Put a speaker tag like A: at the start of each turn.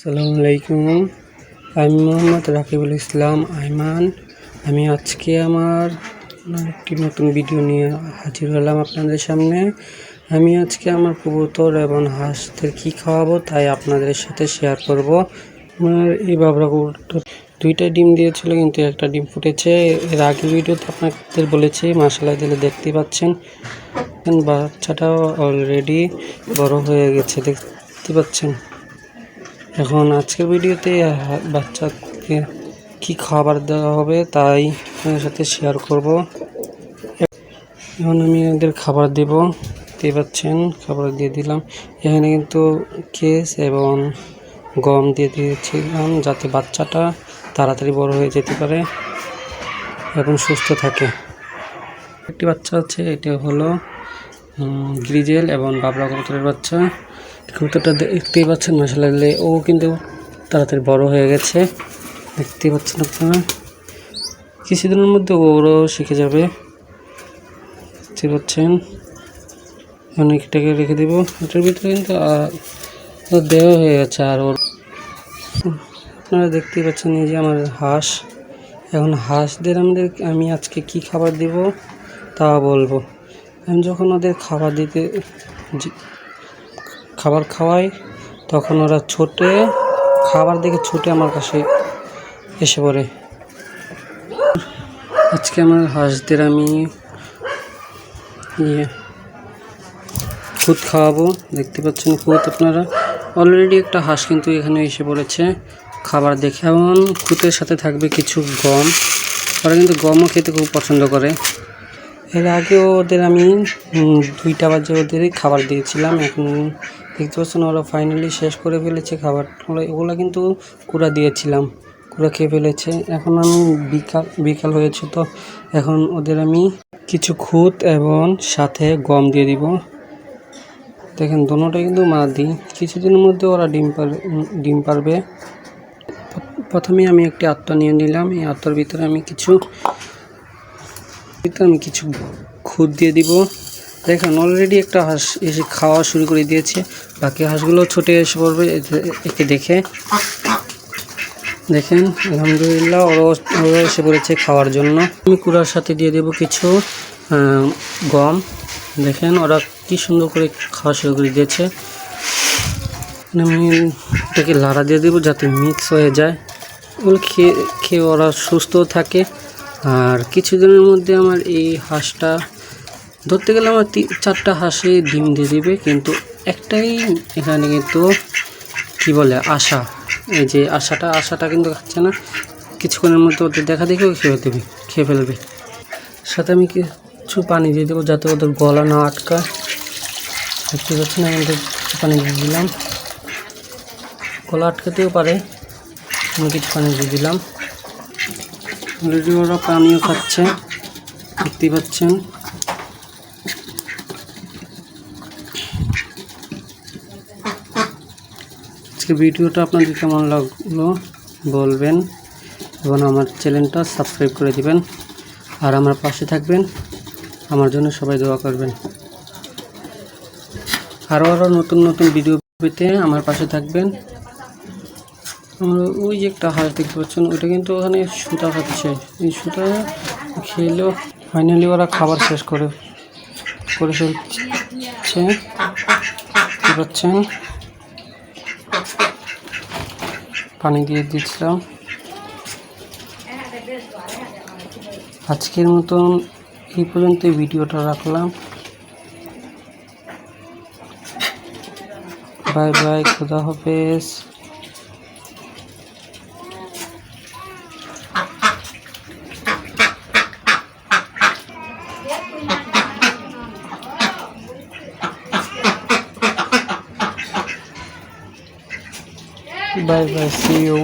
A: আসসালামু আলাইকুম। আমি মোহাম্মদ রাকিবুল ইসলাম আইমান। আমি আজকে আমার একটি নতুন ভিডিও নিয়ে হাজির হলাম আপনাদের সামনে। আমি আজকে আমার কবুতর এবং হাঁসদের কী খাওয়াবো তাই আপনাদের সাথে শেয়ার করব। আমার এই বাবরা কবুতর দুইটা ডিম দিয়েছিল, কিন্তু একটা ডিম ফুটেছে। এর আগে ভিডিওতে আপনাদের বলেছি, মাশাআল্লাহ দিলে দেখতে পাচ্ছেন বাচ্চাটাও অলরেডি বড় হয়ে গেছে, দেখতে পাচ্ছেন। এখন আজকের ভিডিওতে বাচ্চাকে কি খাবার দেওয়া হবে তাই আপনাদের সাথে শেয়ার করব। এখন আমি এদের খাবার দেব, দেখতে পাচ্ছেন খাবার দিয়ে দিলাম। এখানে কিন্তু কেস এবং গম দিয়ে দিয়েছিলাম যাতে বাচ্চাটা তাড়াতাড়ি বড় হয়ে যেতে পারে এবং সুস্থ থাকে। একটি বাচ্চা আছে, এটা হলো গ্রিজেল এবং বাবরা কবুতরের বাচ্চা। কবুতরটা দেখতেই পাচ্ছেন, মাশাআল্লাহ ও কিন্তু তাড়াতাড়ি বড় হয়ে গেছে, দেখতে পাচ্ছেন আপনারা। কিছুদিনের মধ্যে ওরও শিখে যাবে, দেখতে পাচ্ছেন। অনেকটাকে রেখে দেবো, এটার ভিতরে কিন্তু দেওয়া হয়ে গেছে। আর ওর আপনারা দেখতেই পাচ্ছেন এই যে আমার হাঁস। এখন হাঁসদের আমি আজকে কি খাবার দেব তা বলবো। আমি যখন ওদের খাবার খাওয়াই তখন ওরা ছুটে খাবার দেখে ছুটে আমার কাছে এসে পড়ে। আজকে আমার হাঁসদের আমি খুদ খাওয়াবো, দেখতে পাচ্ছেন খুদ আপনারা। অলরেডি একটা হাঁস কিন্তু এখানে এসে পড়েছে খাবার দেখে, এবং খুদের সাথে থাকবে কিছু গম। ওরা কিন্তু গমও খেতে খুব পছন্দ করে। এর আগেও ওদের আমি 2টা বাজে ওদেরই খাবার দিয়েছিলাম। এখন দেখতে পাচ্ছেন ওরা ফাইনালি শেষ করে ফেলেছে খাবার। ওগুলো কিন্তু কুড়া দিয়েছিলাম, কুড়া খেয়ে ফেলেছে। এখন আমি বিকাল হয়েছে, তো এখন ওদের আমি কিছু খুদ এবং সাথে গম দিয়ে দিব। দেখেন দোনোটাই কিন্তু মাদি, কিছুদিনের মধ্যে ওরা ডিম পারবে। প্রথমে আমি একটি আত্মা নিয়ে নিলাম। এই আত্মার ভিতরে আমি কিছু খুদ দিয়ে দিব। দেখেন অলরেডি একটা হাঁস এসে খাওয়া শুরু করে দিয়েছে, বাকি হাঁসগুলো ছুটে এসে পড়বে একে দেখে। দেখেন আলহামদুলিল্লাহ ওরা এসে পড়েছে খাওয়ার জন্য। আমি কুড়ার সাথে দিয়ে দেব কিছু গম। দেখেন ওরা কি সুন্দর করে খাওয়া শুরু করে দিয়েছে। আমি এটাকে লাড়া দিয়ে দেবো যাতে মিক্স হয়ে যায়, ওগুলো খেয়ে ওরা সুস্থ থাকে। আর কিছুদিনের মধ্যে আমার এই হাঁসটা ধরতে গেলে আমার 4টা হাঁসে ডিম দিয়ে দিবে, কিন্তু একটাই এখানে কিন্তু কি বলে আশা, এই যে আশাটা কিন্তু খাচ্ছে না। কিছুক্ষণের মধ্যে ওদের দেখা দেখেও খেয়ে ফেলবে। সাথে আমি কিছু পানি দিয়ে দেবো যাতে ওদের গলা না আটকায়, দেখতে পাচ্ছেন। আমি পানি দিয়ে দিলাম, গলা আটকাতেও পারে, আমি কিছু পানি দিয়ে দিলাম। অলরেডি ওরা পানিও খাচ্ছে, দেখতে পাচ্ছেন। আজকে ভিডিওটা আপনাদের কেমন লাগলো বলবেন, এবং আমার চ্যানেলটা সাবস্ক্রাইব করে দিবেন। আর আমার পাশে থাকবেন, আমার জন্য সবাই দোয়া করবেন। আরও নতুন ভিডিও পেতে আমার পাশে থাকবেন। আমরা ওই যে একটা হাঁস দেখতে পাচ্ছেন, ওইটা কিন্তু ওখানে সুতা খাচ্ছে। এই সুতা খেলেও ফাইনালি ওরা খাবার শেষ করে ফেলছে, দেখতে পাচ্ছেন। পানি দিয়ে দিচ্ছিলাম। আজকের মতন এই পর্যন্ত ভিডিওটা রাখলাম। বাই বাই, খোদা হাফেজ। Bye bye, see you.